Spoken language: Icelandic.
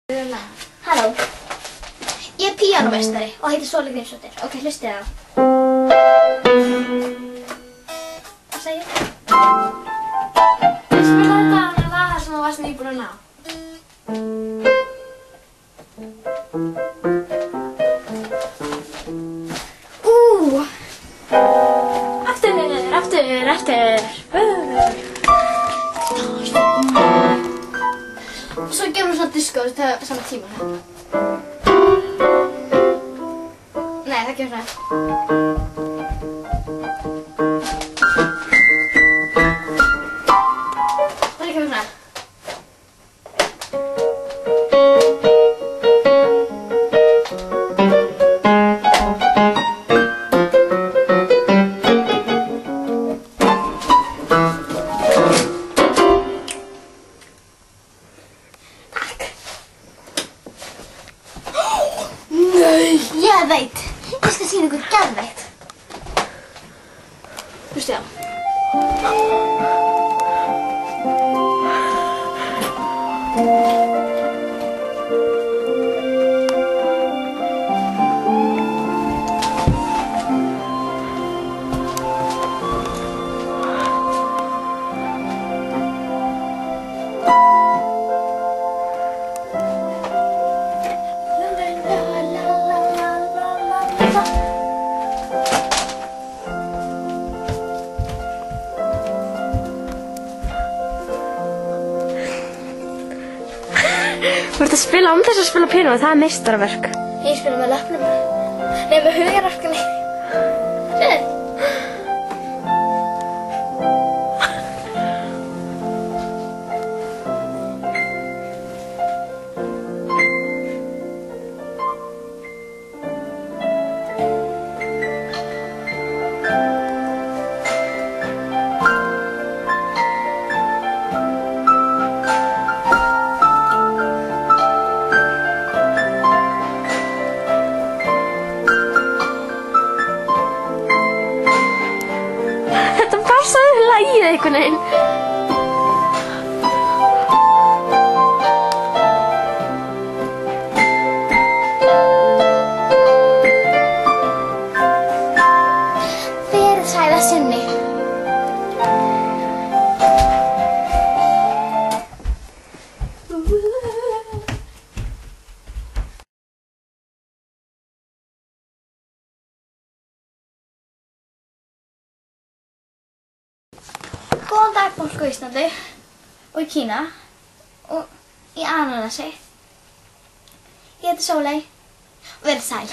Halló, ég píanómeistari og heiti Sóli Grímsdóttir. Ok, hlustið á. Hvað segir ég? Ég spilaði þetta á hana laga sem þú varst nýbúin að ná. Aftur. Og svo gefum við svona disco á sama tíma. Nei, það gefur svona. Það gefur svona. Ég veit! Ég skal sýna ykkur geðveikt. Hlustið á. Þú ert að spila án þess að spila píanó, það er meistaraverk. Ég spila með löpnum. Nei, með hugarorkunni. Sérðu? Lagið einhvern veginn. Verið sæl að sinni. Góðan dag fólk á Íslandi og í Kína og í Ananasi. Ég heiti Sóley og verið sæl.